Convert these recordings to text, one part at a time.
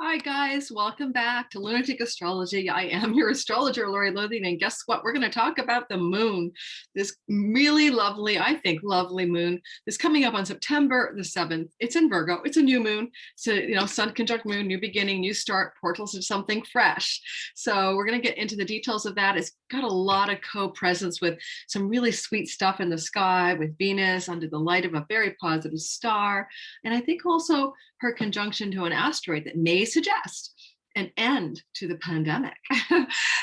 Hi guys, welcome back to Lunatic Astrology. I am your astrologer, Lori Lothian, and guess what? We're going to talk about the moon. This really lovely, I think, lovely moon is coming up on September the 7th. It's in Virgo. It's a new moon. So, sun conjunct moon, new beginning, new start, portals of something fresh. So we're going to get into the details of that. It's got a lot of co-presence with some really sweet stuff in the sky with Venus under the light of a very positive star. And I think also her conjunction to an asteroid that may suggest an end to the pandemic.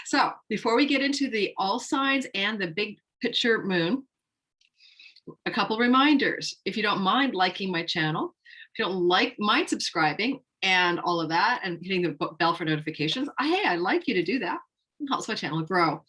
So before we get into the all signs and the big picture moon, a couple reminders. If you don't mind liking my channel, if you don't mind subscribing and all of that and hitting the bell for notifications, hey, I'd like you to do that. It helps my channel grow.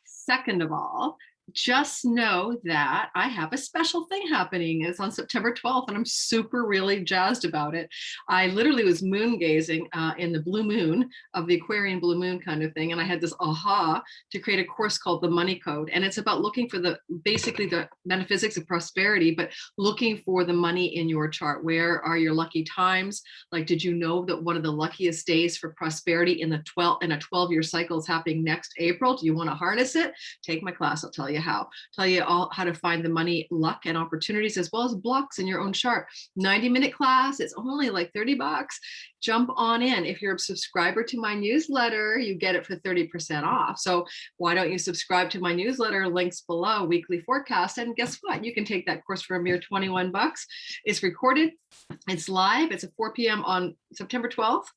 Second of all, just know that I have a special thing happening. It's on September 12th, and I'm super really jazzed about it. I literally was moon gazing in the blue moon of the Aquarian blue moon kind of thing, and I had this aha to create a course called The Money Code, and it's about looking for basically the metaphysics of prosperity, but looking for the money in your chart. Where are your lucky times? Like, did you know that one of the luckiest days for prosperity in a 12-year cycle is happening next April? Do you want to harness it? Take my class. I'll tell you how to find the money, luck, and opportunities, as well as blocks in your own chart. 90-minute class. It's only like $30. Jump on in. If you're a subscriber to my newsletter, you get it for 30% off. So why don't you subscribe to my newsletter? Links below, weekly forecast. And guess what? You can take that course for a mere 21 bucks. It's recorded. It's live. It's at 4 p.m. on September 12th.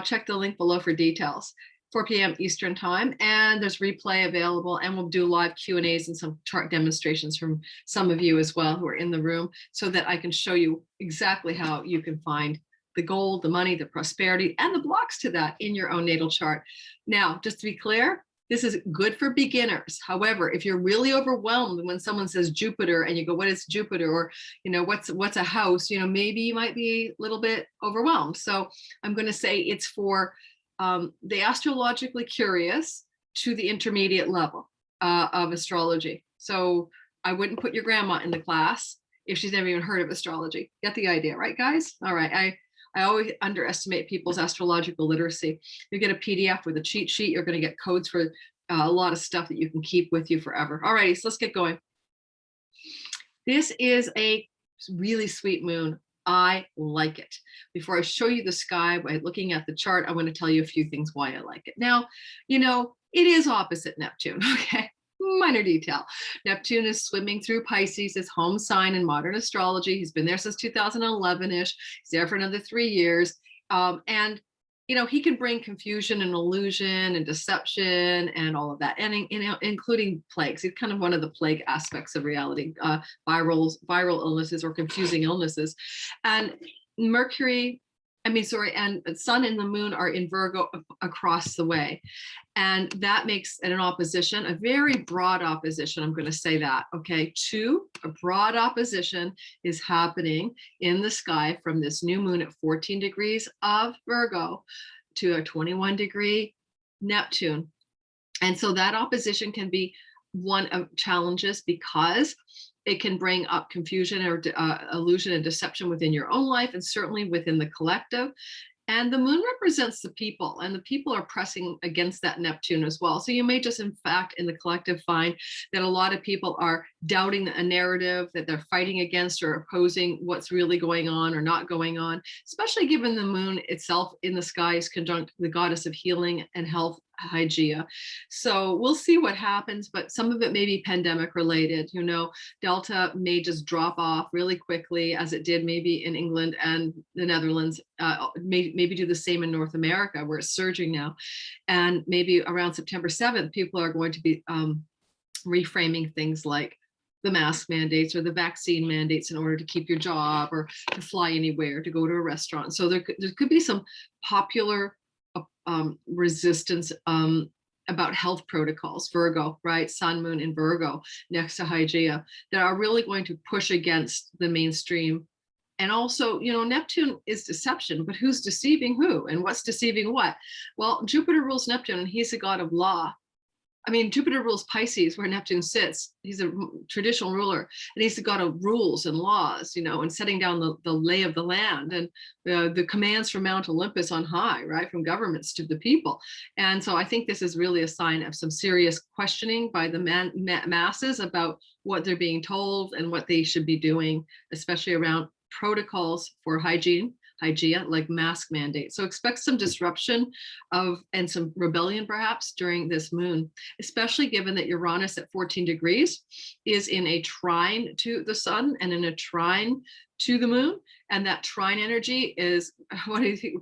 Check the link below for details. 4 p.m. Eastern time, and there's replay available, and we'll do live Q&As and some chart demonstrations from some of you as well who are in the room, so that I can show you exactly how you can find the gold, the money, the prosperity, and the blocks to that in your own natal chart. Now, just to be clear, this is good for beginners. However, if you're really overwhelmed when someone says Jupiter and you go, what is Jupiter? Or, what's a house? Maybe you might be a little bit overwhelmed. So I'm going to say it's for the astrologically curious to the intermediate level of astrology. So I wouldn't put your grandma in the class if she's never even heard of astrology. Get the idea, right, guys? All right. I always underestimate people's astrological literacy. You get a PDF with a cheat sheet. You're going to get codes for a lot of stuff that you can keep with you forever. All righty, so let's get going. This is a really sweet moon. I like it. Before I show you the sky by looking at the chart, I want to tell you a few things why I like it. Now, it is opposite Neptune, okay? Minor detail. Neptune is swimming through Pisces, his home sign in modern astrology. He's been there since 2011-ish. He's there for another 3 years. And he can bring confusion and illusion and deception and all of that, and including plagues. He's kind of one of the plague aspects of reality, viral illnesses or confusing illnesses. And and Sun and the Moon are in Virgo across the way. And that makes it an opposition, a very broad opposition. I'm going to say that, okay? A broad opposition is happening in the sky from this new moon at 14 degrees of Virgo to a 21-degree Neptune. And so that opposition can be one of challenges because it can bring up confusion or illusion and deception within your own life, and certainly within the collective. And the moon represents the people, and the people are pressing against that Neptune as well. So you may just, in fact, in the collective find that a lot of people are doubting a narrative that they're fighting against or opposing what's really going on or not going on, especially given the moon itself in the sky is conjunct the goddess of healing and health, Hygeia. So we'll see what happens, but some of it may be pandemic related. Delta may just drop off really quickly, as it did maybe in England and the Netherlands, maybe do the same in North America, where it's surging now. And maybe around September 7th, people are going to be reframing things like the mask mandates or the vaccine mandates in order to keep your job or to fly anywhere, to go to a restaurant. So there could be some popular resistance about health protocols, Virgo, right? Sun, Moon in Virgo next to Hygeia, that are really going to push against the mainstream. And also, Neptune is deception, but who's deceiving who and what's deceiving what? Well, Jupiter rules Neptune, and he's a god of law. I mean, Jupiter rules Pisces, where Neptune sits. He's a traditional ruler, and he's the god of rules and laws, and setting down the lay of the land and the commands from Mount Olympus on high, right, from governments to the people. And so I think this is really a sign of some serious questioning by the masses about what they're being told and what they should be doing, especially around protocols for hygiene, like mask mandates. So expect some disruption and some rebellion perhaps during this moon, especially given that Uranus at 14 degrees is in a trine to the sun and in a trine to the moon. And that trine energy is, what do you think?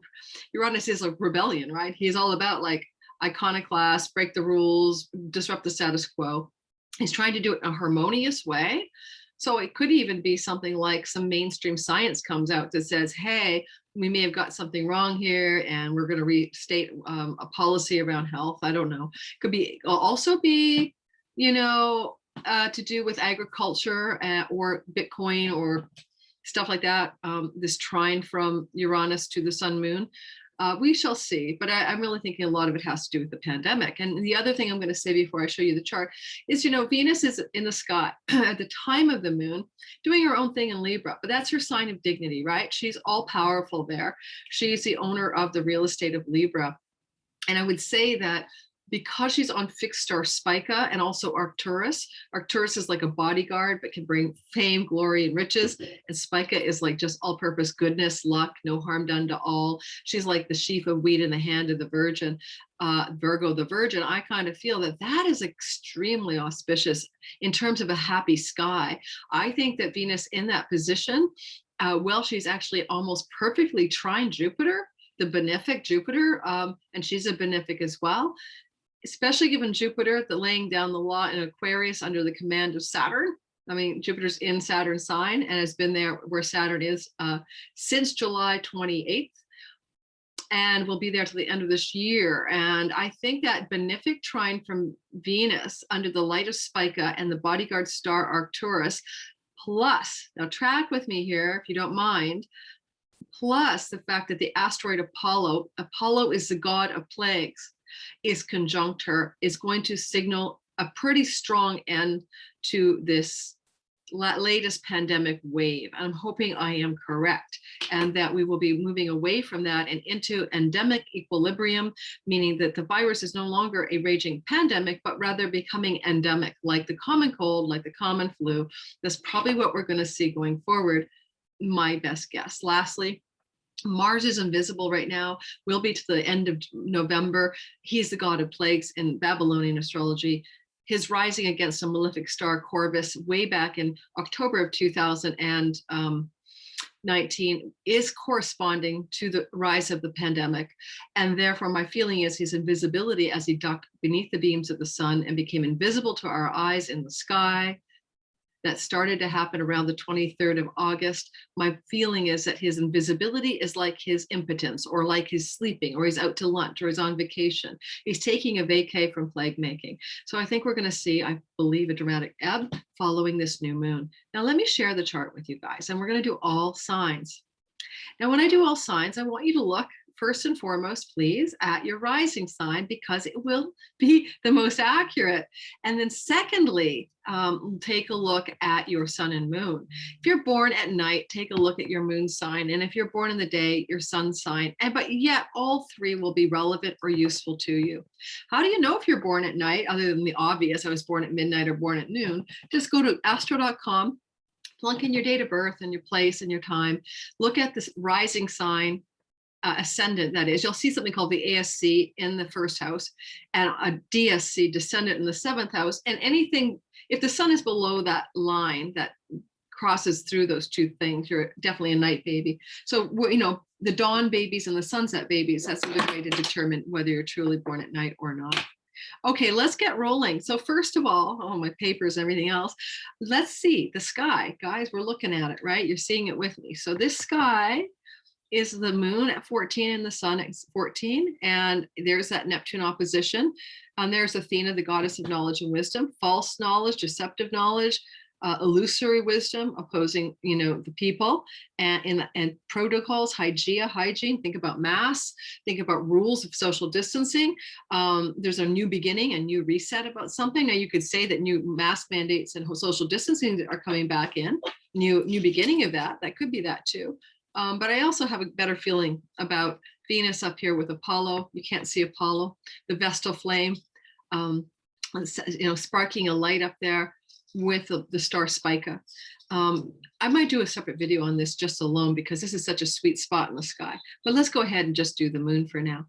Uranus is a rebellion, right? He's all about like iconoclast, break the rules, disrupt the status quo. He's trying to do it in a harmonious way. So it could even be something like some mainstream science comes out that says, hey, we may have got something wrong here and we're going to restate a policy around health. I don't know. Could be also be, to do with agriculture or Bitcoin or stuff like that. This trine from Uranus to the sun moon. We shall see, but I'm really thinking a lot of it has to do with the pandemic. And the other thing I'm going to say before I show you the chart is, Venus is in the sky at the time of the moon doing her own thing in Libra, but that's her sign of dignity, right? She's all powerful there. She's the owner of the real estate of Libra. And I would say that because she's on fixed star Spica and also Arcturus. Arcturus is like a bodyguard, but can bring fame, glory, and riches. And Spica is like just all-purpose goodness, luck, no harm done to all. She's like the sheaf of wheat in the hand of the Virgin, Virgo, the Virgin. I kind of feel that that is extremely auspicious in terms of a happy sky. I think that Venus in that position, she's actually almost perfectly trine Jupiter, the benefic Jupiter, and she's a benefic as well. Especially given Jupiter, the laying down the law in Aquarius under the command of Saturn. I mean, Jupiter's in Saturn's sign and has been there where Saturn is since July 28th and will be there till the end of this year. And I think that benefic trine from Venus under the light of Spica and the bodyguard star Arcturus, plus, now track with me here if you don't mind, plus the fact that the asteroid Apollo is the god of plagues, is conjunct her, is going to signal a pretty strong end to this latest pandemic wave. I'm hoping I am correct, and that we will be moving away from that and into endemic equilibrium, meaning that the virus is no longer a raging pandemic, but rather becoming endemic, like the common cold, like the common flu. That's probably what we're going to see going forward, my best guess. Lastly, Mars is invisible right now, will be to the end of November. He's the god of plagues in Babylonian astrology. His rising against a malefic star, Corvus, way back in October of 2019 is corresponding to the rise of the pandemic. And therefore, my feeling is his invisibility as he ducked beneath the beams of the sun and became invisible to our eyes in the sky. That started to happen around the 23rd of August. My feeling is that his invisibility is like his impotence, or like he's sleeping, or he's out to lunch, or he's on vacation. He's taking a vacay from plague making. So I think we're going to see, I believe, a dramatic ebb following this new moon. Now, let me share the chart with you guys, and we're going to do all signs. Now, when I do all signs, I want you to look first and foremost, please, at your rising sign, because it will be the most accurate. And then secondly, take a look at your sun and moon. If you're born at night, take a look at your moon sign. And if you're born in the day, your sun sign. But yet all three will be relevant or useful to you. How do you know if you're born at night, other than the obvious, I was born at midnight or born at noon? Just go to astro.com, plunk in your date of birth and your place and your time. Look at this rising sign, ascendant, that is. You'll see something called the ASC in the first house and a DSC, descendant, in the seventh house. And anything, if the sun is below that line that crosses through those two things, you're definitely a night baby. So, the dawn babies and the sunset babies, that's a good way to determine whether you're truly born at night or not. Okay, let's get rolling. So first of all, my papers and everything else, let's see the sky. Guys, we're looking at it, right? You're seeing it with me. So this sky is the moon at 14 and the sun at 14. And there's that Neptune opposition. And there's Athena, the goddess of knowledge and wisdom, false knowledge, deceptive knowledge, illusory wisdom opposing, the people, and protocols, hygiene. Think about masks. Think about rules of social distancing. There's a new beginning, a new reset about something. Now you could say that new mask mandates and social distancing are coming back in. New beginning of that. That could be that too. But I also have a better feeling about Venus up here with Apollo. You can't see Apollo, the Vestal flame, sparking a light up there with the star Spica. I might do a separate video on this just alone because this is such a sweet spot in the sky. But let's go ahead and just do the moon for now.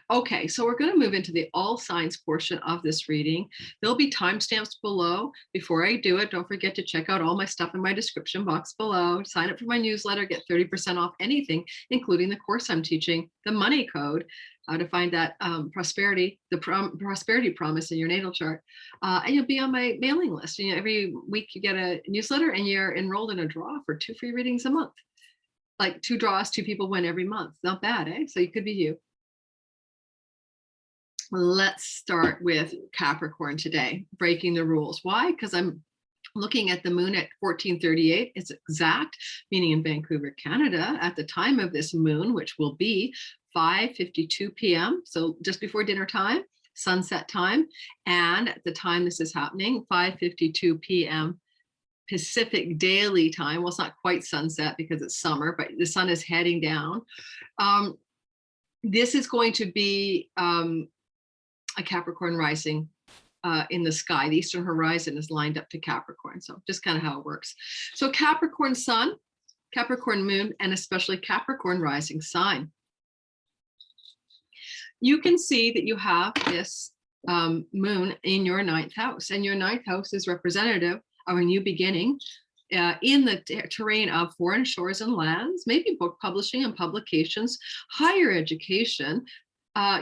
Okay, so we're going to move into the all signs portion of this reading. There'll be timestamps below. Before I do it, don't forget to check out all my stuff in my description box below. Sign up for my newsletter, get 30% off anything, including the course I'm teaching, the money code, how to find that prosperity, prosperity promise in your natal chart. And you'll be on my mailing list. Every week you get a newsletter and you're enrolled in a draw for 2 free readings a month. Like 2 draws, 2 people win every month. Not bad, eh? So it could be you. Let's start with Capricorn today, breaking the rules. Why? Because I'm looking at the moon at 1438. It's exact, meaning in Vancouver, Canada, at the time of this moon, which will be 5:52 p.m. So just before dinner time, sunset time. And at the time this is happening, 5:52 p.m. Pacific Daily Time. Well, it's not quite sunset because it's summer, but the sun is heading down. This is going to be a Capricorn rising in the sky. The eastern horizon is lined up to Capricorn. So just kind of how it works. So Capricorn sun, Capricorn moon, and especially Capricorn rising sign. You can see that you have this moon in your 9th house, and your 9th house is representative of a new beginning in the terrain of foreign shores and lands, maybe book publishing and publications, higher education,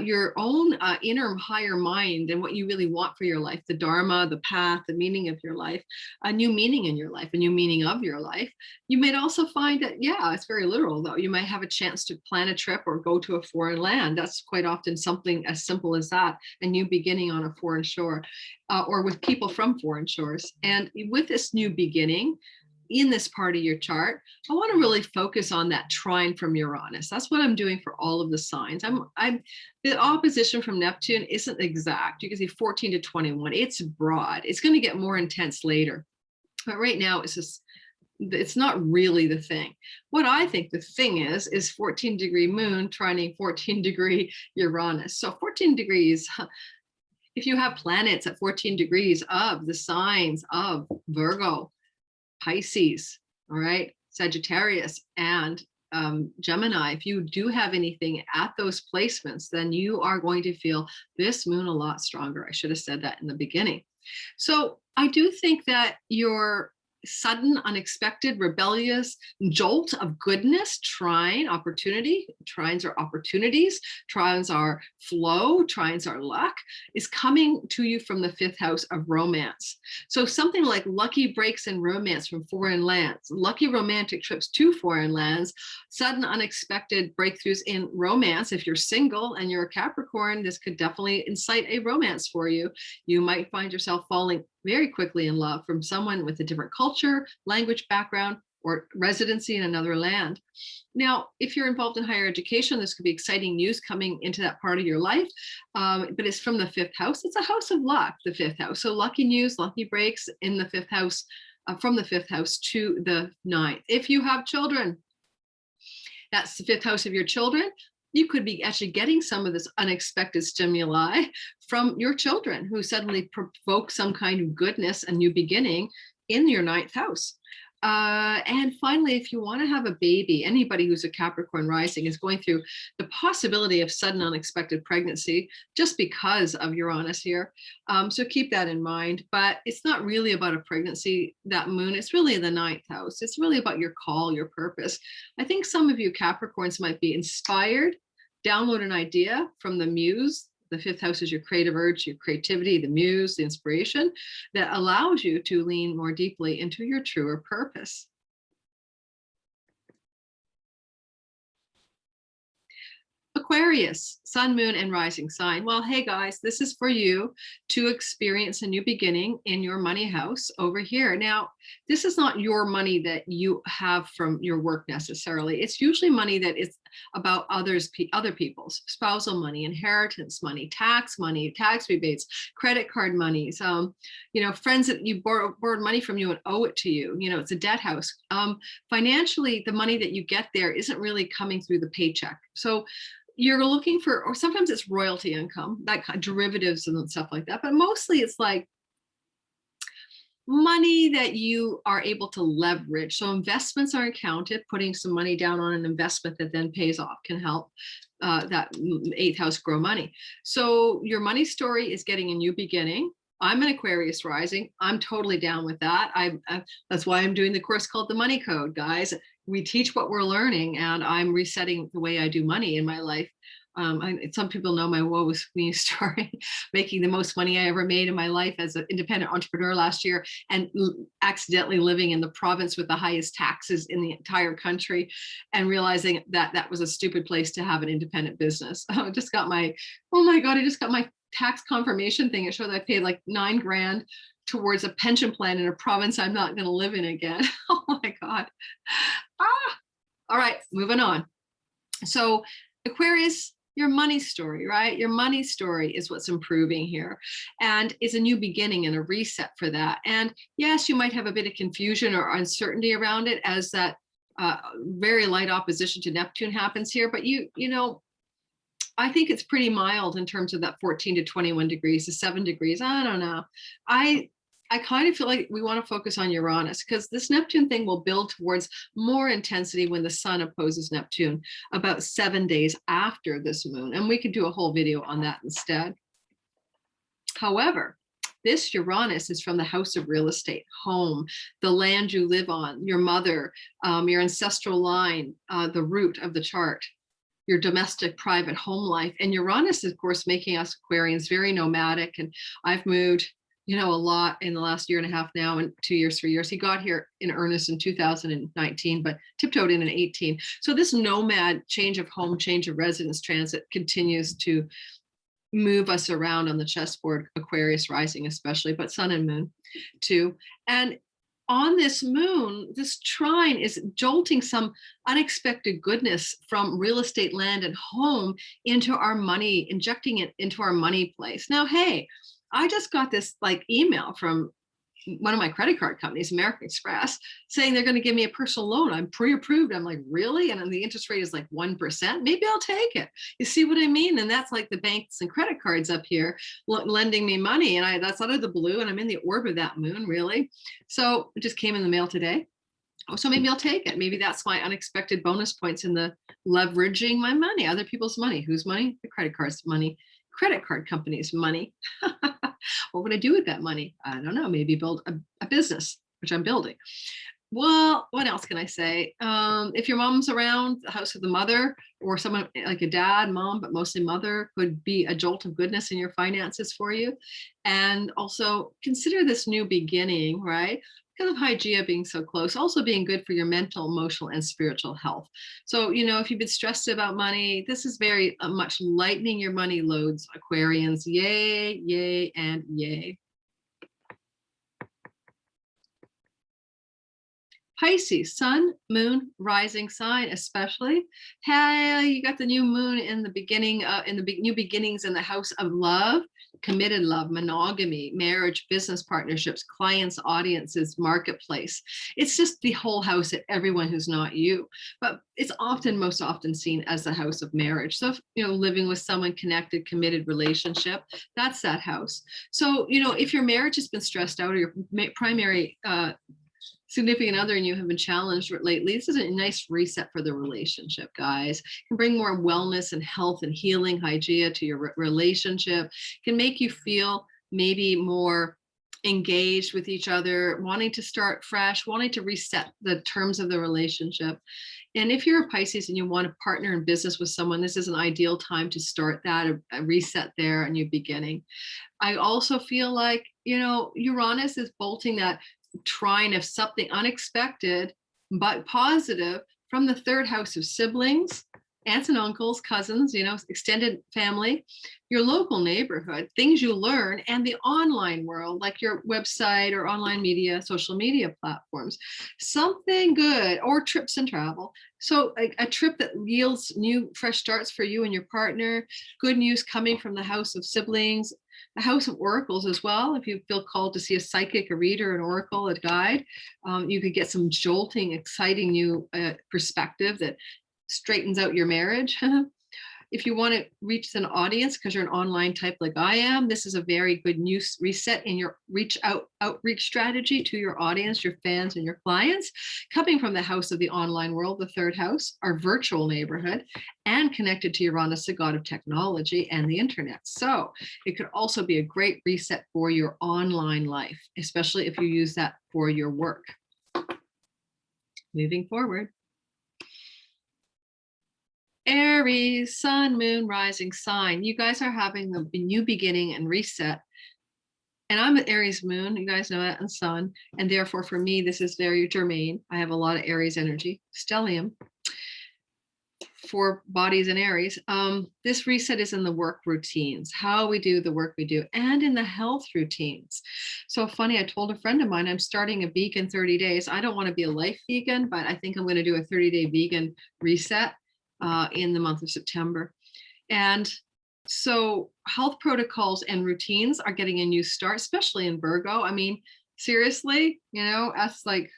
your own inner higher mind and what you really want for your life, the dharma, the path, the meaning of your life, a new meaning in your life, a new meaning of your life. You might also find that, yeah, it's very literal though. You might have a chance to plan a trip or go to a foreign land. That's quite often something as simple as that, a new beginning on a foreign shore or with people from foreign shores. And with this new beginning, in this part of your chart, I want to really focus on that trine from Uranus. That's what I'm doing for all of the signs. The opposition from Neptune isn't exact. You can see 14 to 21. It's broad. It's going to get more intense later. But right now, it's not really the thing. What I think the thing is 14 degree moon trining 14 degree Uranus. So 14 degrees, if you have planets at 14 degrees of the signs of Virgo, Pisces, all right, Sagittarius, and Gemini, if you do have anything at those placements, then you are going to feel this moon a lot stronger. I should have said that in the beginning. So I do think that your sudden, unexpected, rebellious jolt of goodness, trine, opportunity, trines are opportunities, trines are flow, trines are luck, is coming to you from the 5th house of romance. So something like lucky breaks in romance from foreign lands, lucky romantic trips to foreign lands, sudden unexpected breakthroughs in romance. If you're single and you're a Capricorn, this could definitely incite a romance for you. You might find yourself falling very quickly in love from someone with a different culture, language background, or residency in another land. Now, if you're involved in higher education, this could be exciting news coming into that part of your life, but it's from the 5th house. It's a house of luck, the 5th house. So lucky news, lucky breaks in the 5th house, from the 5th house to the 9th. If you have children, that's the 5th house of your children. You could be actually getting some of this unexpected stimuli from your children who suddenly provoke some kind of goodness, a new beginning in your 9th house. And finally, if you want to have a baby, anybody who's a Capricorn rising is going through the possibility of sudden unexpected pregnancy just because of Uranus here. So keep that in mind. But it's not really about a pregnancy, that moon. It's really the 9th house. It's really about your call, your purpose. I think some of you Capricorns might be inspired, download an idea from the muse. The 5th house is your creative urge, your creativity, the muse, the inspiration that allows you to lean more deeply into your truer purpose. Aquarius, sun, moon, and rising sign. Well, hey guys, this is for you to experience a new beginning in your money house over here. Now, this is not your money that you have from your work necessarily. It's usually money that is about other people's spousal money, inheritance money, tax rebates, credit card monies, friends that you borrowed money from you and owe it to you. It's a debt house. Financially, the money that you get there isn't really coming through the paycheck. So you're looking for, or sometimes it's royalty income, that kind of derivatives and stuff like that. But mostly it's like money that you are able to leverage. So investments are counted. Putting some money down on an investment that then pays off can help that eighth house grow money. So your money story is getting a new beginning. I'm an Aquarius rising. I'm totally down with that. That's why I'm doing the course called The Money Code, guys. We teach what we're learning, and I'm resetting the way I do money in my life. Some people know my woes story, making the most money I ever made in my life as an independent entrepreneur last year, and accidentally living in the province with the highest taxes in the entire country, and realizing that that was a stupid place to have an independent business. I just got my tax confirmation thing. It showed that I paid like $9 grand towards a pension plan in a province I'm not going to live in again. Oh my God. All right, moving on. So Aquarius, your money story, right? Your money story is what's improving here, and is a new beginning and a reset for that. And yes, you might have a bit of confusion or uncertainty around it as that very light opposition to Neptune happens here. But I think it's pretty mild in terms of that 14 to 21 degrees to 7 degrees. I don't know. I kind of feel like we want to focus on Uranus, because this Neptune thing will build towards more intensity when the sun opposes Neptune about 7 days after this moon. And we could do a whole video on that instead. However, this Uranus is from the house of real estate, home, the land you live on, your mother, your ancestral line, the root of the chart, your domestic private home life. And Uranus is, of course, making us Aquarians very nomadic. And I've moved a lot in the last year and a half now, and 2 years, 3 years. He got here in earnest in 2019, but tiptoed in 18. So this nomad change of home, change of residence transit continues to move us around on the chessboard, Aquarius rising especially, but sun and moon too. And on this moon, this trine is jolting some unexpected goodness from real estate, land, and home into our money, injecting it into our money place. Now, hey, I just got this email from one of my credit card companies, American Express, saying they're going to give me a personal loan. I'm pre-approved. I'm like, really? And then the interest rate is like 1%. Maybe I'll take it. You see what I mean? And that's like the banks and credit cards up here lending me money. And that's out of the blue. And I'm in the orb of that moon, really. So it just came in the mail today. Oh, so maybe I'll take it. Maybe that's my unexpected bonus points in the leveraging my money, other people's money. Whose money? The credit card's money. Credit card companies' money. What would I do with that money? I don't know. Maybe build a business, which I'm building. Well, what else can I say? If your mom's around, the house of the mother, or someone like a dad, mom, but mostly mother, could be a jolt of goodness in your finances for you. And also consider this new beginning, right? Because of Hygeia being so close, also being good for your mental, emotional, and spiritual health. So, if you've been stressed about money, this is very much lightening your money loads, Aquarians. Yay, yay, and yay. Pisces, sun, moon, rising sign, especially. Hey, you got the new moon in the beginning, new beginnings in the house of love, committed love, monogamy, marriage, business partnerships, clients, audiences, marketplace. It's just the whole house at everyone who's not you. But it's most often seen as the house of marriage. So, living with someone, connected, committed relationship, that's that house. So, if your marriage has been stressed out, or your primary significant other and you have been challenged lately, this is a nice reset for the relationship, guys. It can bring more wellness and health and healing, Hygeia, to your relationship. It can make you feel maybe more engaged with each other, wanting to start fresh, wanting to reset the terms of the relationship. And if you're a Pisces and you want to partner in business with someone, this is an ideal time to start that, a reset there, a new beginning. I also feel like, Uranus is bolting that trine of something unexpected but positive from the third house of siblings, aunts and uncles, cousins, extended family, your local neighborhood, things you learn, and the online world, like your website or online media, social media platforms, something good, or trips and travel. So a trip that yields new, fresh starts for you and your partner, good news coming from the house of siblings, the house of oracles as well. If you feel called to see a psychic, a reader, an oracle, a guide, you could get some jolting, exciting new perspective that straightens out your marriage. If you want to reach an audience because you're an online type like I am, this is a very good news reset in your outreach strategy to your audience, your fans, and your clients, coming from the house of the online world, the third house, our virtual neighborhood, and connected to Uranus, the god of technology and the internet. So it could also be a great reset for your online life, especially if you use that for your work. Moving forward. Aries, sun, moon, rising sign. You guys are having the new beginning and reset. And I'm an Aries moon, you guys know that, and sun. And therefore, for me, this is very germane. I have a lot of Aries energy, stellium, 4 bodies in Aries. This reset is in the work routines, how we do the work we do, and in the health routines. So funny, I told a friend of mine, I'm starting a vegan 30 days. I don't want to be a life vegan, but I think I'm going to do a 30-day vegan reset in the month of September. And so health protocols and routines are getting a new start, especially in Virgo. I mean, seriously, us, like,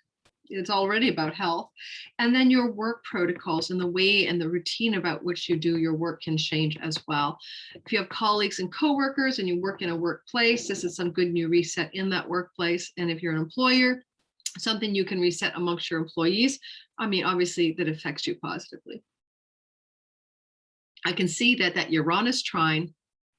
it's already about health. And then your work protocols and the way and the routine about which you do your work can change as well. If you have colleagues and coworkers and you work in a workplace, this is some good new reset in that workplace. And if you're an employer, something you can reset amongst your employees. I mean, obviously that affects you positively. I can see that Uranus trine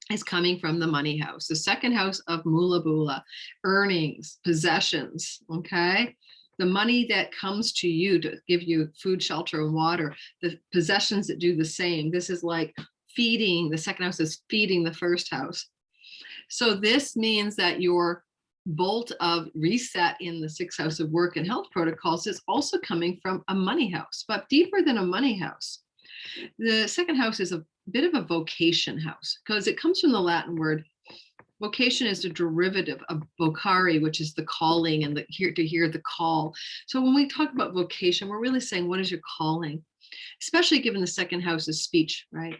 is coming from the money house, the second house of Mula Bula, earnings, possessions, okay? The money that comes to you to give you food, shelter, and water, the possessions that do the same. This is like feeding, the second house is feeding the first house. So this means that your bolt of reset in the 6th house of work and health protocols is also coming from a money house, but deeper than a money house. The second house is a bit of a vocation house because it comes from the Latin word. Vocation is a derivative of vocare, which is the calling and to hear the call. So when we talk about vocation, we're really saying, what is your calling? Especially given the second house is speech, right?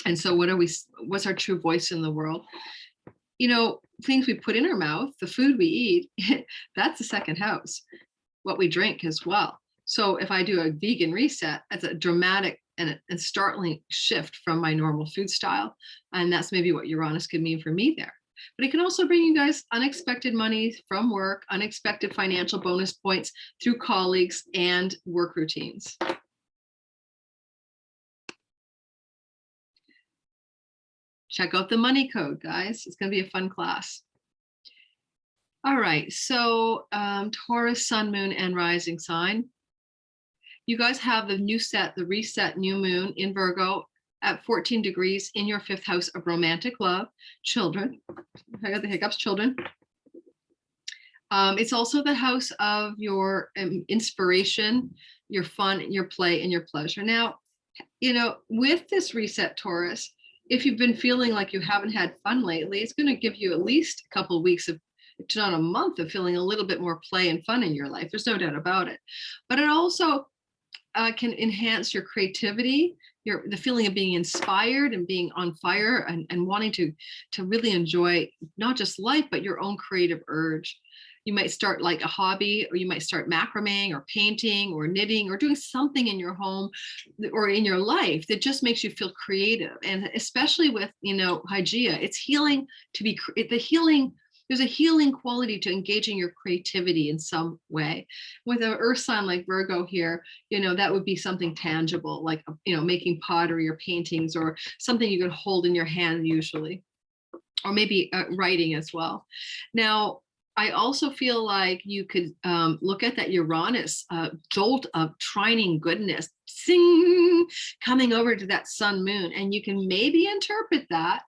And so what's our true voice in the world? Things we put in our mouth, the food we eat, that's the second house. What we drink as well. So if I do a vegan reset, that's a dramatic and startling shift from my normal food style. And that's maybe what Uranus could mean for me there. But it can also bring you guys unexpected money from work, unexpected financial bonus points through colleagues and work routines. Check out the money code, guys. It's going to be a fun class. All right, so Taurus, sun, moon, and rising sign. You guys have the reset new moon in Virgo at 14 degrees in your 5th house of romantic love, children. I got the hiccups, children. It's also the house of your inspiration, your fun, your play, and your pleasure. Now, with this reset, Taurus, if you've been feeling like you haven't had fun lately, it's going to give you at least a couple of weeks of, if not a month, of feeling a little bit more play and fun in your life. There's no doubt about it. But it also can enhance your creativity, the feeling of being inspired and being on fire and wanting to really enjoy not just life, but your own creative urge. You might start like a hobby, or you might start macrameing or painting or knitting or doing something in your home or in your life that just makes you feel creative. And especially with, Hygeia, it's healing to be there's a healing quality to engaging your creativity in some way. With an earth sign like Virgo here, that would be something tangible, like, making pottery or paintings or something you can hold in your hand usually, or maybe writing as well. Now, I also feel like you could look at that Uranus jolt of trining goodness, sing, coming over to that sun moon. And you can maybe interpret that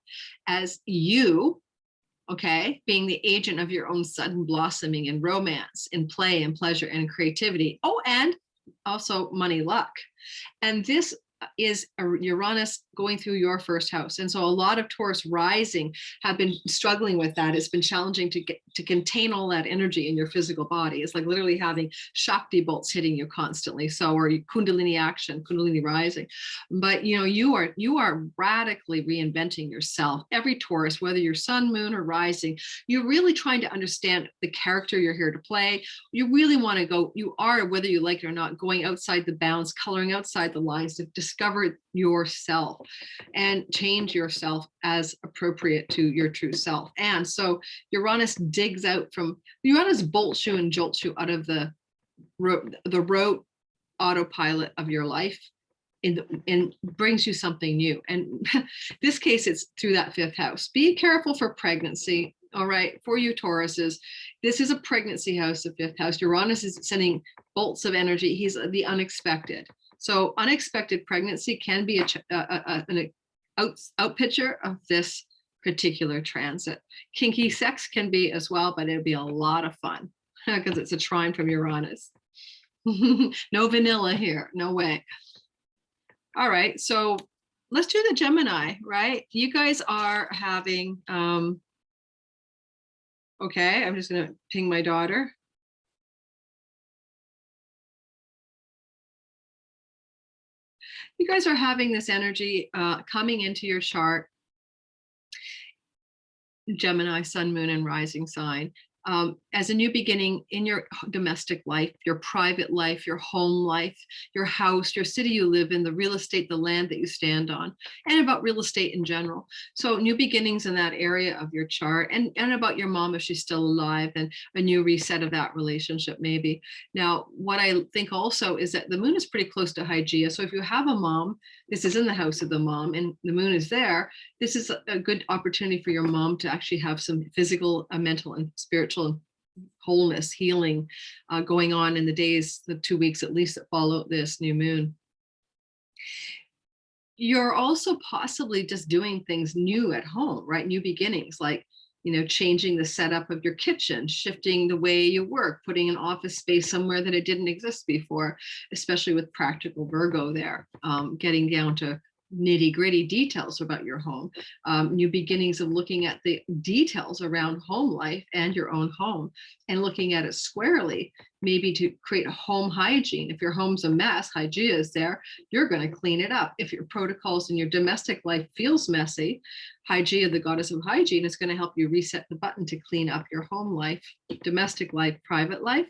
as you, okay, being the agent of your own sudden blossoming in romance, in play and pleasure and creativity. Oh, and also money luck. And this is a Uranus going through your first house. And so a lot of Taurus rising have been struggling with that. It's been challenging to contain all that energy in your physical body. It's like literally having Shakti bolts hitting you constantly. So, or Kundalini action, Kundalini rising. But you are radically reinventing yourself. Every Taurus, whether you're sun, moon, or rising, you're really trying to understand the character you're here to play. You really want to go, you are, whether you like it or not, going outside the bounds, coloring outside the lines to discover yourself and change yourself as appropriate to your true self. And so Uranus bolts you and jolts you out of the rote autopilot of your life and brings you something new. And this case, it's through that fifth house. Be careful for pregnancy. All right, for you Tauruses, this is a pregnancy house, the fifth house. Uranus is sending bolts of energy. He's the unexpected. So unexpected pregnancy can be an out picture of this particular transit. Kinky sex can be as well, but it'll be a lot of fun because it's a trine from Uranus. No vanilla here, no way. All right, so let's do the Gemini, right? You guys are having, okay, I'm just gonna ping my daughter. You guys are having this energy coming into your chart, Gemini, sun, moon, and rising sign, as a new beginning in your domestic life, your private life, your home life, your house, your city you live in, the real estate, the land that you stand on, and about real estate in general. So new beginnings in that area of your chart, and about your mom if she's still alive, and a new reset of that relationship maybe. Now, what I think also is that the moon is pretty close to Hygeia. So if you have a mom, this is in the house of the mom, and the moon is there, this is a good opportunity for your mom to actually have some physical, mental, and spiritual wholeness, healing going on in the 2 weeks at least that follow this new moon. You're also possibly just doing things new at home, right? New beginnings, like changing the setup of your kitchen, shifting the way you work, putting an office space somewhere that it didn't exist before, especially with practical Virgo there, getting down to nitty-gritty details about your home, new beginnings of looking at the details around home life and your own home and looking at it squarely, maybe to create home hygiene. If your home's a mess, Hygeia is there, you're going to clean it up. If your protocols in your domestic life feels messy, Hygeia, the goddess of hygiene, is going to help you reset the button to clean up your home life, domestic life, private life.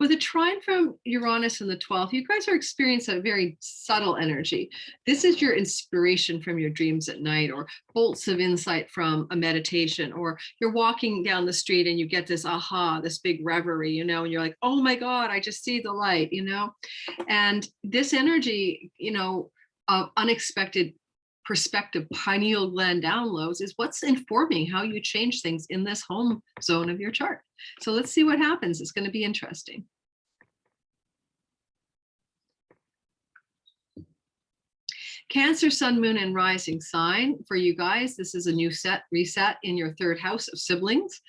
With a trine from Uranus in the 12th, you guys are experiencing a very subtle energy. This is your inspiration from your dreams at night, or bolts of insight from a meditation, or you're walking down the street and you get this aha, this big reverie, and you're like, oh my God, I just see the light, and this energy, of unexpected perspective, pineal gland downloads is what's informing how you change things in this home zone of your chart. So let's see what happens. It's going to be interesting. Cancer, sun, moon, and rising sign for you guys. This is a new reset in your third house of siblings,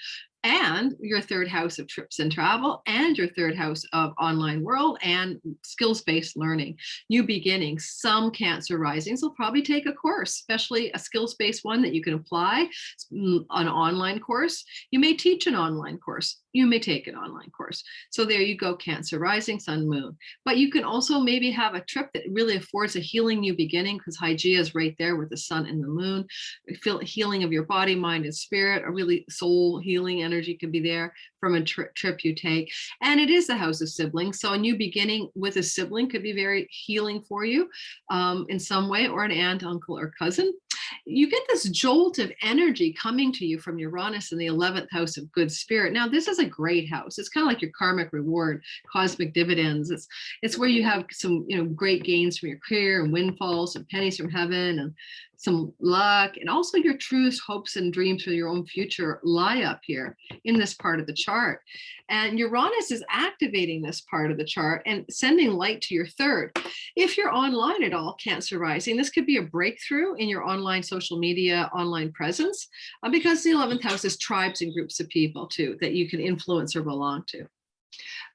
and your third house of trips and travel, and your third house of online world and skills-based learning. New beginnings. Some Cancer risings will probably take a course, especially a skills-based one that you can apply, an online course. You may teach an online course. You may take an online course. So there you go, Cancer rising, sun, moon. But you can also maybe have a trip that really affords a healing new beginning, because Hygeia is right there with the sun and the moon. Feel healing of your body, mind, and spirit. A really soul healing energy can be there from a trip you take. And it is the house of siblings. So a new beginning with a sibling could be very healing for you in some way, or an aunt, uncle, or cousin. You get this jolt of energy coming to you from Uranus in the 11th house of good spirit. Now, this is a great house. It's kind of like your karmic reward, cosmic dividends. It's where you have some, great gains from your career and windfalls and pennies from heaven and some luck, and also your truest hopes and dreams for your own future lie up here in this part of the chart. And Uranus is activating this part of the chart and sending light to your third. If you're online at all, Cancer rising, this could be a breakthrough in your online social media, online presence, because the 11th house is tribes and groups of people too that you can influence or belong to.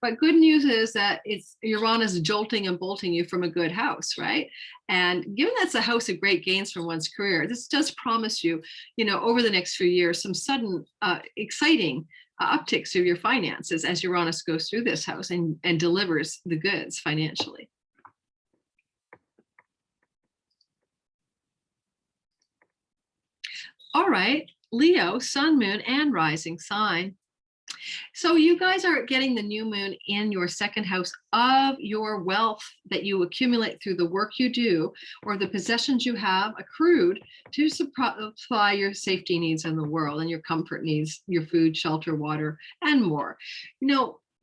But good news is that it's Uranus jolting and bolting you from a good house, right? And given that's a house of great gains for one's career, this does promise you, over the next few years, some sudden exciting upticks of your finances as Uranus goes through this house and delivers the goods financially. All right, Leo, sun, moon, and rising sign. So you guys are getting the new moon in your second house of your wealth that you accumulate through the work you do or the possessions you have accrued to supply your safety needs in the world and your comfort needs, your food, shelter, water, and more.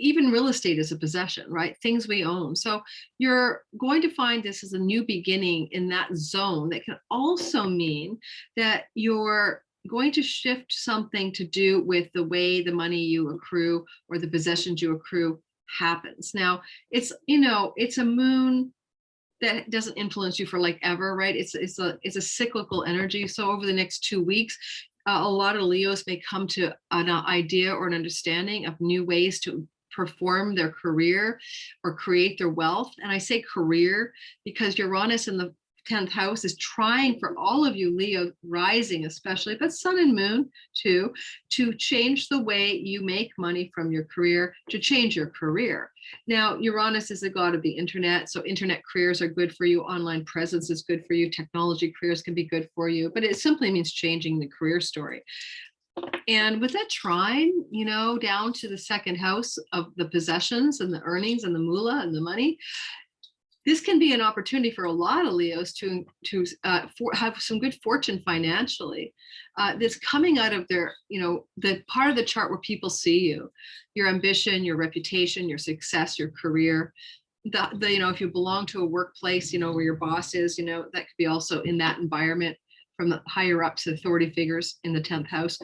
Even real estate is a possession, right? Things we own. So you're going to find this as a new beginning in that zone. That can also mean that you're going to shift something to do with the way the money you accrue or the possessions you accrue happens. Now, it's a moon that doesn't influence you for like ever, right? It's a cyclical energy. So over the next 2 weeks, a lot of Leos may come to an idea or an understanding of new ways to perform their career or create their wealth. And I say career because Uranus in the 10th house is trying for all of you Leo rising especially, but sun and moon too, to change the way you make money from your career, to change your career. Now, Uranus is the god of the internet, so internet careers are good for you. Online presence is good for you. Technology careers can be good for you, but it simply means changing the career story. And with that trine, down to the second house of the possessions and the earnings and the moolah and the money, this can be an opportunity for a lot of Leos to have some good fortune financially. This coming out of their, the part of the chart where people see you, your ambition, your reputation, your success, your career. If you belong to a workplace, where your boss is, that could be also in that environment from the higher ups, authority figures in the 10th house,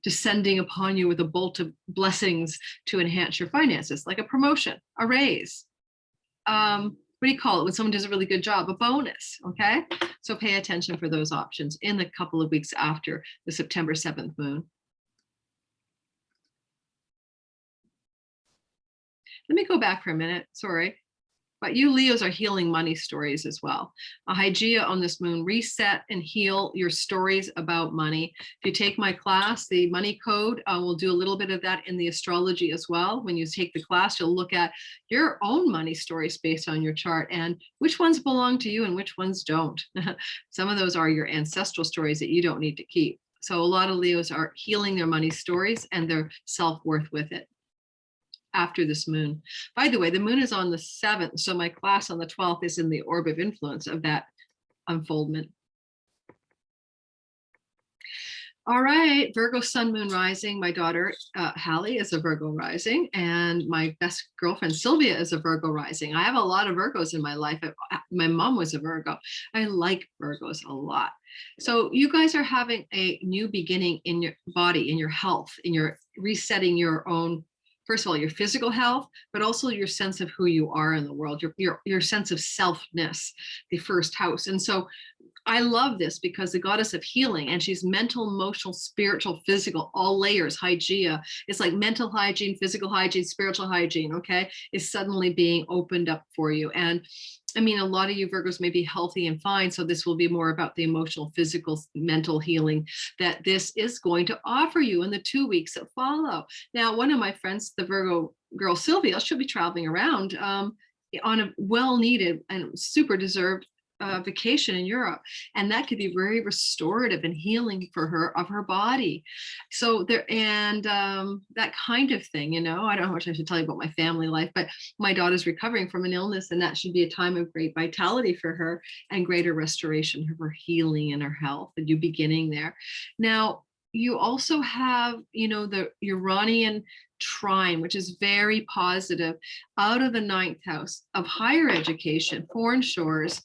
descending upon you with a bolt of blessings to enhance your finances, like a promotion, a raise. What do you call it when someone does a really good job? A bonus. Okay. So pay attention for those options in the couple of weeks after the September 7th moon. Let me go back for a minute. Sorry. But you Leos are healing money stories as well. A Hygeia on this moon, reset and heal your stories about money. If you take my class, the money code, we'll do a little bit of that in the astrology as well. When you take the class, you'll look at your own money stories based on your chart and which ones belong to you and which ones don't. Some of those are your ancestral stories that you don't need to keep. So a lot of Leos are healing their money stories and their self-worth with it after this moon. By the way, the moon is on the 7th, so my class on the 12th is in the orb of influence of that unfoldment. All right, Virgo sun, moon, rising. My daughter, Hallie, is a Virgo rising, and my best girlfriend, Sylvia, is a Virgo rising. I have a lot of Virgos in my life. My mom was a Virgo. I like Virgos a lot. So you guys are having a new beginning in your body, in your health, in your resetting your own, first of all, your physical health, but also your sense of who you are in the world, your sense of selfness, the first house. And so I love this because the goddess of healing, and she's mental, emotional, spiritual, physical, all layers, Hygeia. It's like mental hygiene, physical hygiene, spiritual hygiene, okay, is suddenly being opened up for you. And I mean, a lot of you Virgos may be healthy and fine, so this will be more about the emotional, physical, mental healing that this is going to offer you in the 2 weeks that follow. Now, one of my friends, the Virgo girl, Sylvia, she'll be traveling around on a well-needed and super deserved vacation in Europe, and that could be very restorative and healing for her of her body. So there, and that kind of thing, I don't know how much I should tell you about my family life, but my daughter's recovering from an illness, and that should be a time of great vitality for her and greater restoration of her healing and her health, and you beginning there. Now, you also have, the Uranian trine, which is very positive, out of the 9th house of higher education, foreign shores,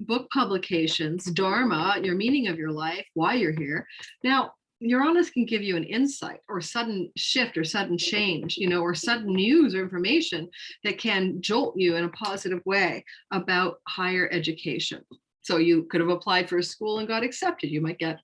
book publications, dharma, your meaning of your life, why you're here. Now, Uranus can give you an insight or sudden shift or sudden change, or sudden news or information that can jolt you in a positive way about higher education. So you could have applied for a school and got accepted. You might get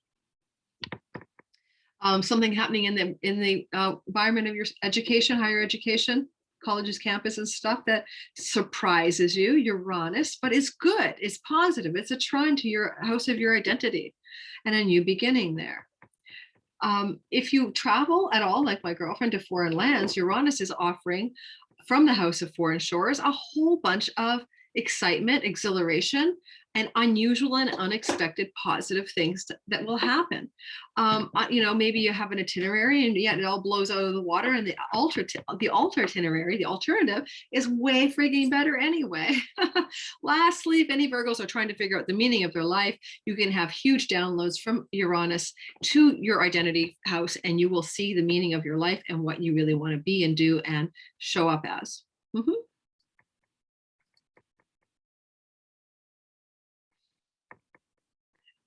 something happening in the environment of your education, higher education, colleges, campuses, stuff that surprises you, Uranus, but it's good, it's positive, it's a trine to your house of your identity and a new beginning there. If you travel at all, like my girlfriend, to foreign lands, Uranus is offering from the house of foreign shores a whole bunch of excitement, exhilaration, and unusual and unexpected positive things that will happen. Maybe you have an itinerary and yet it all blows out of the water, and the itinerary, the alternative, is way frigging better anyway. Lastly, if any Virgos are trying to figure out the meaning of their life, you can have huge downloads from Uranus to your identity house, and you will see the meaning of your life and what you really want to be and do and show up as. Mm-hmm.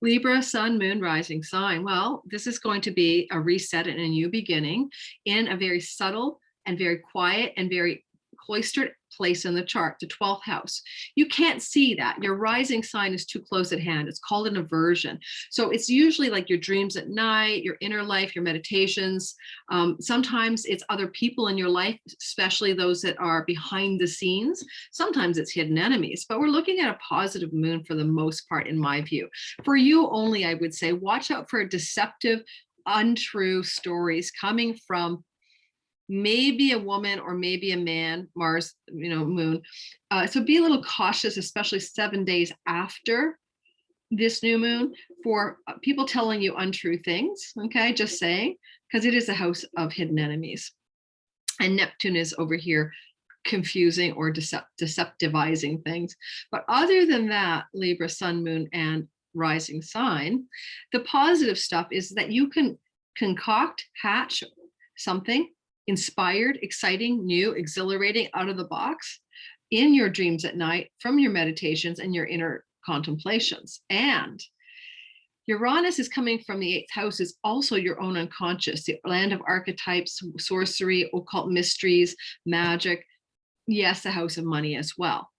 Libra, sun, moon, rising sign. Well, this is going to be a reset and a new beginning in a very subtle and very quiet and very cloistered place in the chart, the 12th house. You can't see that. Your rising sign is too close at hand. It's called an aversion. So it's usually like your dreams at night, your inner life, your meditations. Sometimes it's other people in your life, especially those that are behind the scenes. Sometimes it's hidden enemies, but we're looking at a positive moon for the most part, in my view. For you only, I would say, watch out for deceptive, untrue stories coming from maybe a woman or maybe a man, Mars, moon. So be a little cautious, especially 7 days after this new moon, for people telling you untrue things. Okay, just saying, because it is a house of hidden enemies. And Neptune is over here confusing or deceptivizing things. But other than that, Libra, sun, moon, and rising sign, the positive stuff is that you can concoct, hatch something inspired, exciting, new, exhilarating, out of the box in your dreams at night from your meditations and your inner contemplations. And Uranus is coming from the 8th house, is also your own unconscious, the land of archetypes, sorcery, occult mysteries, magic. Yes, the house of money as well.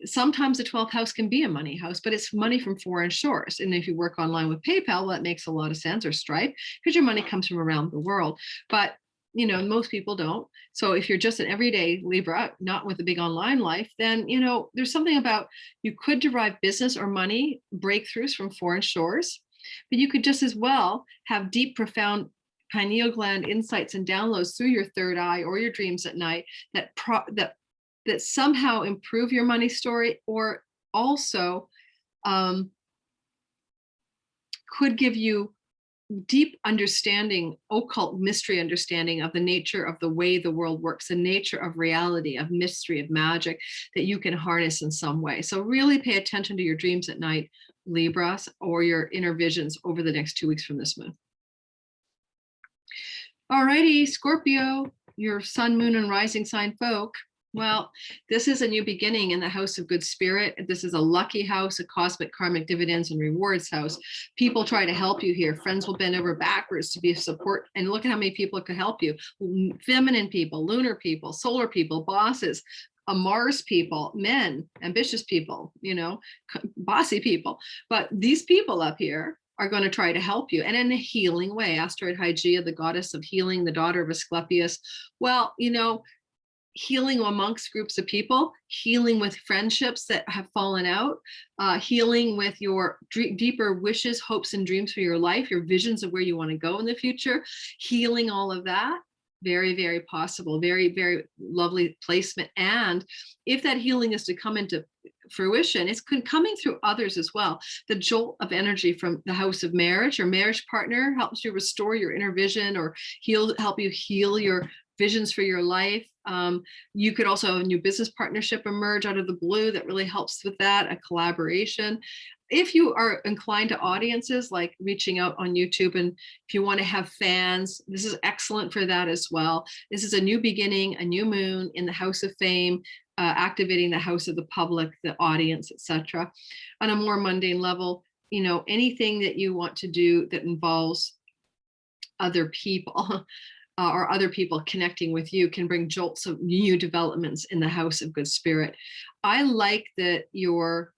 Sometimes the 12th house can be a money house, but it's money from foreign shores. And if you work online with PayPal, that makes a lot of sense, or Stripe, because your money comes from around the world. But most people don't. So if you're just an everyday Libra, not with a big online life, then, there's something about, you could derive business or money breakthroughs from foreign shores, but you could just as well have deep, profound pineal gland insights and downloads through your third eye or your dreams at night that somehow improve your money story, or also could give you deep understanding, occult mystery understanding of the nature of the way the world works, the nature of reality, of mystery, of magic, that you can harness in some way. So really pay attention to your dreams at night, Libras, or your inner visions over the next 2 weeks from this moon. All righty, Scorpio, your sun, moon, and rising sign folk. Well, this is a new beginning in the house of good spirit. This is a lucky house, a cosmic karmic dividends and rewards house. People try to help you here. Friends will bend over backwards to be a support. And look at how many people could help you. Feminine people, lunar people, solar people, bosses, Mars people, men, ambitious people, bossy people. But these people up here are going to try to help you, and in a healing way. Asteroid Hygeia, the goddess of healing, the daughter of Asclepius. Well, healing amongst groups of people, healing with friendships that have fallen out, healing with your deeper wishes, hopes, and dreams for your life, your visions of where you want to go in the future, healing all of that. Very, very possible, very, very lovely placement. And if that healing is to come into fruition, it's coming through others as well. The jolt of energy from the house of marriage, your marriage partner helps you restore your inner vision, or help you heal your visions for your life. You could also have a new business partnership emerge out of the blue that really helps with that, a collaboration. If you are inclined to audiences, like reaching out on YouTube, and if you want to have fans, this is excellent for that as well. This is a new beginning, a new moon in the house of fame, activating the house of the public, the audience, etc. On a more mundane level, anything that you want to do that involves other people or other people connecting with you can bring jolts of new developments in the house of good spirit. I like that you're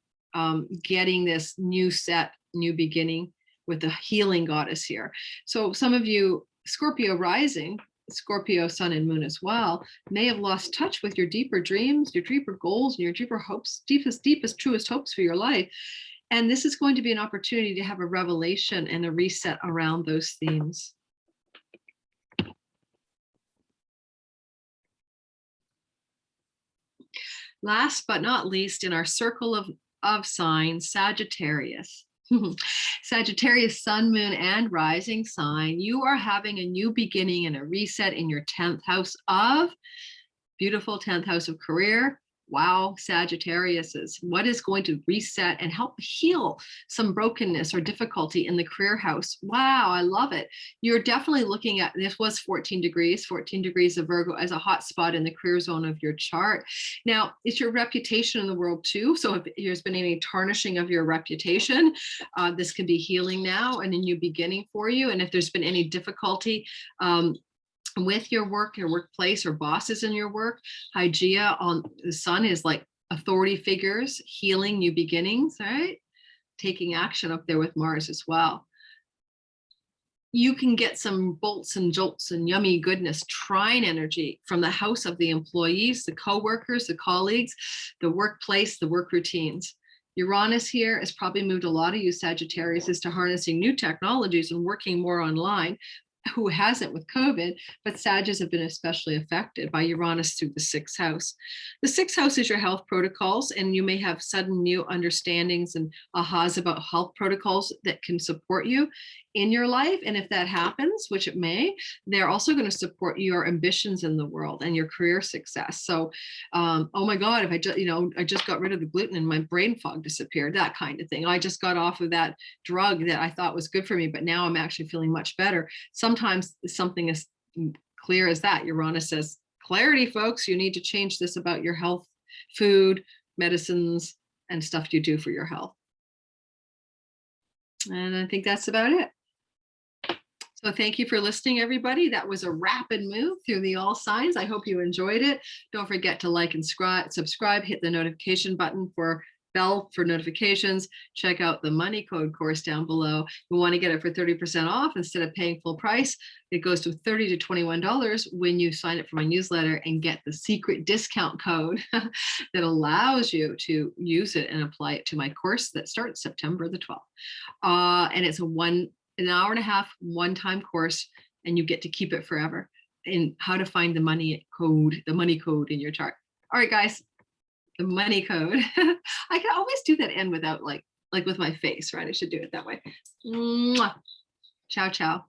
getting this new set, new beginning with the healing goddess here. So some of you, Scorpio rising, Scorpio sun and moon as well, may have lost touch with your deeper dreams, your deeper goals, and your deeper hopes, deepest, truest hopes for your life. And this is going to be an opportunity to have a revelation and a reset around those themes. Last but not least, in our circle of signs, Sagittarius. Sagittarius, sun, moon, and rising sign. You are having a new beginning and a reset in your 10th house of, beautiful 10th house of career. Wow, Sagittariuses, what is going to reset and help heal some brokenness or difficulty in the career house? Wow, I love it. You're definitely looking at, this was 14 degrees of Virgo as a hot spot in the career zone of your chart. Now, it's your reputation in the world too. So if there's been any tarnishing of your reputation, this can be healing now and a new beginning for you. And if there's been any difficulty, with your work, your workplace, or bosses in your work, Hygeia on the sun is like authority figures, healing, new beginnings, right? Taking action up there with Mars as well. You can get some bolts and jolts and yummy goodness, trine energy from the house of the employees, the co-workers, the colleagues, the workplace, the work routines. Uranus here has probably moved a lot of you Sagittarius to harnessing new technologies and working more online. Who hasn't with COVID, but Sagittarius have been especially affected by Uranus through the 6th house. The 6th house is your health protocols, and you may have sudden new understandings and ahas about health protocols that can support you in your life. And if that happens, which it may, they're also going to support your ambitions in the world and your career success. So, oh my God, if I just got rid of the gluten and my brain fog disappeared, that kind of thing. I just got off of that drug that I thought was good for me, but now I'm actually feeling much better. Sometimes something as clear as that. Uranus says, clarity, folks, you need to change this about your health, food, medicines, and stuff you do for your health. And I think that's about it. So thank you for listening, everybody. That was a rapid move through the all signs. I hope you enjoyed it. Don't forget to like and subscribe, hit the notification button for bell for notifications. Check out the money code course down below. You want to get it for 30% off instead of paying full price. It goes to $30 to $21 when you sign up for my newsletter and get the secret discount code that allows you to use it and apply it to my course that starts September the 12th. And it's an hour and a half one-time course, and you get to keep it forever. And how to find the money code in your chart. All right, guys, the money code. I can always do that end without like with my face, right? I should do it that way. Mwah. Ciao, ciao.